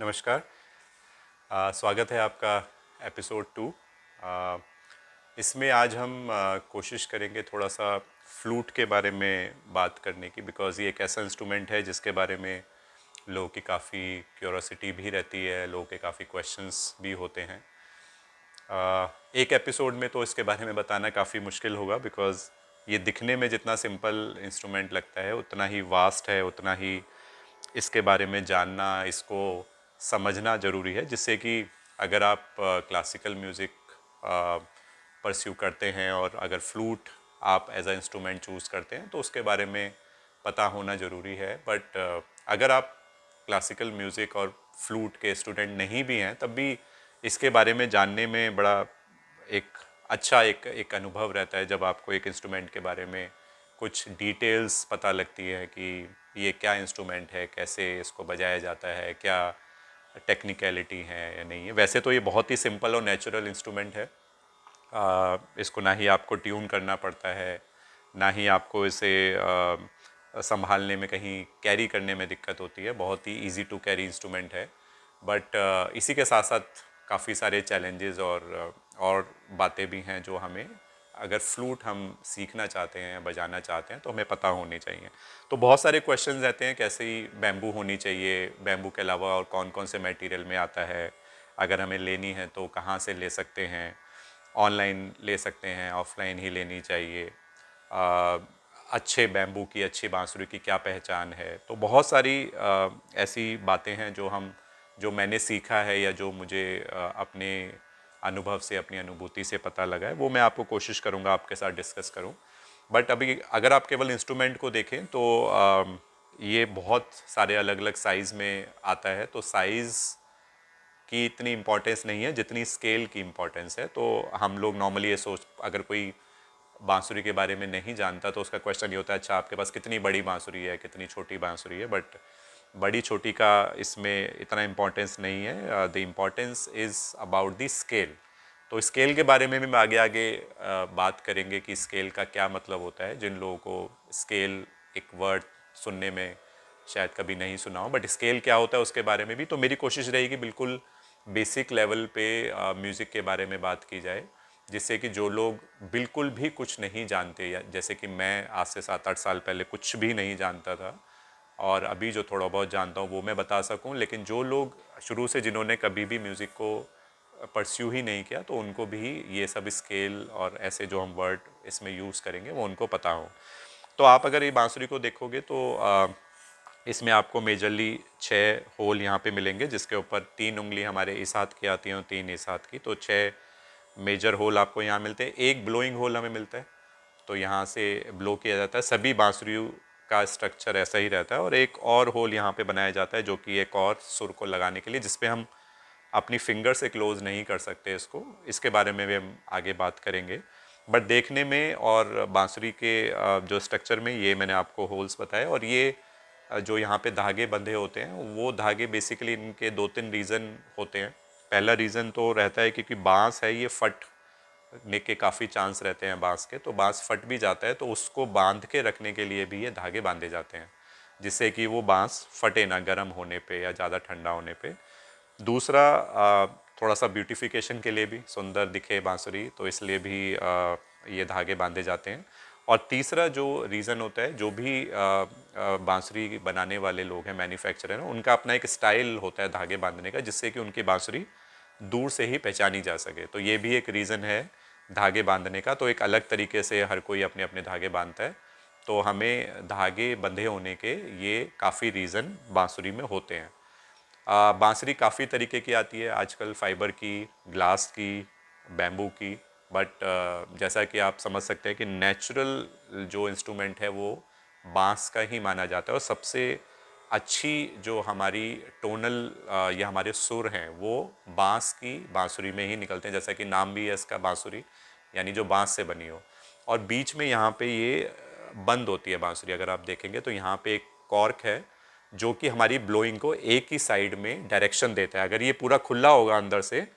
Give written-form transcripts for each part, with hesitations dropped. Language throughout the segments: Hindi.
नमस्कार। स्वागत है आपका एपिसोड 2। इसमें आज हम कोशिश करेंगे थोड़ा सा फ्लूट के बारे में बात करने की, बिकॉज़ ये एक ऐसा इंस्ट्रूमेंट है जिसके बारे में लोगों की काफ़ी क्यूरोसिटी भी रहती है, लोगों के काफ़ी क्वेश्चंस भी होते हैं। एक एपिसोड में तो इसके बारे में बताना काफ़ी मुश्किल होगा, बिकॉज़ ये दिखने में जितना सिंपल इंस्ट्रूमेंट लगता है उतना ही वास्ट है, उतना ही इसके बारे में जानना, इसको समझना ज़रूरी है, जिससे कि अगर आप क्लासिकल म्यूज़िक परस्यू करते हैं और अगर फ्लूट आप एज अ इंस्ट्रूमेंट चूज़ करते हैं तो उसके बारे में पता होना ज़रूरी है। बट अगर आप क्लासिकल म्यूज़िक और फ्लूट के स्टूडेंट नहीं भी हैं तब भी इसके बारे में जानने में बड़ा एक अच्छा एक अनुभव रहता है, जब आपको एक इंस्ट्रूमेंट के बारे में कुछ डिटेल्स पता लगती है कि ये क्या इंस्ट्रूमेंट है, कैसे इसको बजाया जाता है, क्या टेक्निकलिटी है या नहीं है। वैसे तो ये बहुत ही सिंपल और नेचुरल इंस्ट्रूमेंट है। इसको ना ही आपको ट्यून करना पड़ता है, ना ही आपको इसे संभालने में कहीं कैरी करने में दिक्कत होती है। बहुत ही इजी टू कैरी इंस्ट्रूमेंट है। बट इसी के साथ साथ काफ़ी सारे चैलेंजेस और बातें भी हैं जो हमें, अगर फ्लूट हम सीखना चाहते हैं, बजाना चाहते हैं, तो हमें पता होनी चाहिए। तो बहुत सारे क्वेश्चंस रहते हैं, कैसे ही बैम्बू होनी चाहिए, बैम्बू के अलावा और कौन कौन से मटेरियल में आता है, अगर हमें लेनी है तो कहाँ से ले सकते हैं, ऑनलाइन ले सकते हैं, ऑफलाइन ही लेनी चाहिए, अच्छे बैम्बू की, अच्छी बांसुरी की क्या पहचान है। तो बहुत सारी ऐसी बातें हैं जो मैंने सीखा है या जो मुझे अपने अनुभव से, अपनी अनुभूति से पता लगा है, वो मैं आपको कोशिश करूँगा आपके साथ डिस्कस करूँ। बट अभी अगर आप केवल इंस्ट्रूमेंट को देखें तो ये बहुत सारे अलग अलग साइज़ में आता है, तो साइज़ की इतनी इम्पोर्टेंस नहीं है जितनी स्केल की इम्पोर्टेंस है। तो हम लोग नॉर्मली ये सोच, अगर कोई बांसुरी के बारे में नहीं जानता तो उसका क्वेश्चन ये होता है, अच्छा आपके पास कितनी बड़ी बांसुरी है, कितनी छोटी बांसुरी है। बट बड़ी छोटी का इसमें इतना इम्पोर्टेंस नहीं है। The importance is about the scale. तो स्केल के बारे में भी मैं आगे आगे बात करेंगे कि स्केल का क्या मतलब होता है। जिन लोगों को स्केल एक वर्ड सुनने में शायद कभी नहीं सुना हो, बट स्केल क्या होता है उसके बारे में भी, तो मेरी कोशिश रहेगी बिल्कुल बेसिक लेवल पे म्यूज़िक के बारे में बात की जाए, जिससे कि जो लोग बिल्कुल भी कुछ नहीं जानते, या जैसे कि मैं आज से 7-8 साल पहले कुछ भी नहीं जानता था और अभी जो थोड़ा बहुत जानता हूँ वो मैं बता सकूँ। लेकिन जो लोग शुरू से, जिन्होंने कभी भी म्यूज़िक को परस्यू ही नहीं किया, तो उनको भी ये सब स्केल और ऐसे जो हम वर्ड इसमें यूज़ करेंगे वो उनको पता हो। तो आप अगर ये बांसुरी को देखोगे तो इसमें आपको मेजरली 6 होल यहाँ पे मिलेंगे, जिसके ऊपर 3 उंगली हमारे इस हाथ की आती हैं और 3 इस हाथ की। तो 6 मेजर होल आपको यहाँ मिलते हैं। एक ब्लोइंग होल हमें मिलता है, तो यहाँ से ब्लो किया जाता है। सभी बांसुरियों का स्ट्रक्चर ऐसा ही रहता है। और एक और होल यहाँ पे बनाया जाता है जो कि एक और सुर को लगाने के लिए, जिसपे हम अपनी फिंगर से क्लोज नहीं कर सकते इसको। इसके बारे में भी हम आगे बात करेंगे। बट देखने में और बांसुरी के जो स्ट्रक्चर में, ये मैंने आपको होल्स बताए। और ये जो यहाँ पे धागे बंधे होते हैं, वो धागे बेसिकली इनके 2-3 रीज़न होते हैं। पहला रीज़न तो रहता है क्योंकि बांस है, ये फटने के काफ़ी चांस रहते हैं बांस के, तो बांस फट भी जाता है, तो उसको बांध के रखने के लिए भी ये धागे बांधे जाते हैं, जिससे कि वो बांस फटे ना गर्म होने पे या ज़्यादा ठंडा होने पे। दूसरा, थोड़ा सा ब्यूटिफिकेशन के लिए भी सुंदर दिखे बांसुरी, तो इसलिए भी ये धागे बांधे जाते हैं। और तीसरा जो रीज़न होता है, जो भी बांसुरी बनाने वाले लोग हैं, मैन्युफैक्चरर हैं, उनका अपना एक स्टाइल होता है धागे बांधने का, जिससे कि उनकी बांसुरी दूर से ही पहचानी जा सके। तो ये भी एक रीज़न है धागे बांधने का। तो एक अलग तरीके से हर कोई अपने अपने धागे बांधता है, तो हमें धागे बंधे होने के ये काफ़ी रीज़न बांसुरी में होते हैं। बांसुरी काफ़ी तरीके की आती है आजकल, फाइबर की, ग्लास की, बैम्बू की। बट जैसा कि आप समझ सकते हैं कि नेचुरल जो इंस्ट्रूमेंट है वो बांस का ही माना जाता है। और सबसे अच्छी जो हमारी टोनल या हमारे सुर हैं वो बांस की बांसुरी में ही निकलते हैं, जैसा कि नाम भी है इसका, बांसुरी, यानी जो बांस से बनी हो। और बीच में यहाँ पे ये बंद होती है बांसुरी, अगर आप देखेंगे तो यहाँ पे एक कॉर्क है जो कि हमारी ब्लोइंग को एक ही साइड में डायरेक्शन देता है। अगर ये पूरा खुला होगा अंदर से,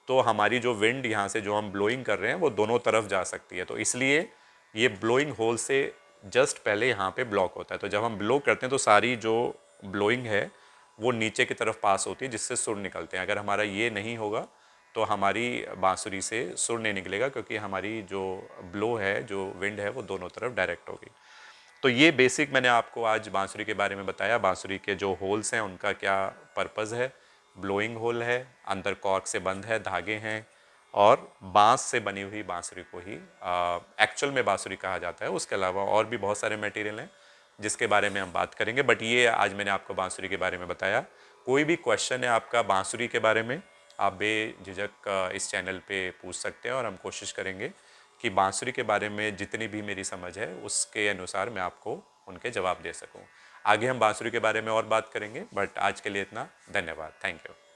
तो हमारी जो विंड यहाँ से जो हम ब्लोइंग कर रहे हैं वो दोनों तरफ जा सकती है। तो इसलिए ये ब्लोइंग होल से जस्ट पहले यहाँ पे ब्लॉक होता है। तो जब हम ब्लो करते हैं तो सारी जो ब्लोइंग है वो नीचे की तरफ पास होती है जिससे सुर निकलते हैं। अगर हमारा ये नहीं होगा तो हमारी बांसुरी से सुर नहीं निकलेगा, क्योंकि हमारी जो ब्लो है, जो विंड है, वो दोनों तरफ डायरेक्ट होगी। तो ये बेसिक मैंने आपको आज बांसुरी के बारे में बताया। बांसुरी के जो होल्स हैं उनका क्या पर्पज़ है। ब्लोइंग होल है, अंदर कॉर्क से बंद है, धागे हैं, और बांस से बनी हुई बांसुरी को ही एक्चुअल में बांसुरी कहा जाता है। उसके अलावा और भी बहुत सारे मटेरियल हैं जिसके बारे में हम बात करेंगे, बट ये आज मैंने आपको बांसुरी के बारे में बताया। कोई भी क्वेश्चन है आपका बांसुरी के बारे में, आप बेझिझक इस चैनल पे पूछ सकते हैं, और हम कोशिश करेंगे कि बांसुरी के बारे में जितनी भी मेरी समझ है उसके अनुसार मैं आपको उनके जवाब दे सकूं। आगे हम बांसुरी के बारे में और बात करेंगे, बट आज के लिए इतना। धन्यवाद। Thank you.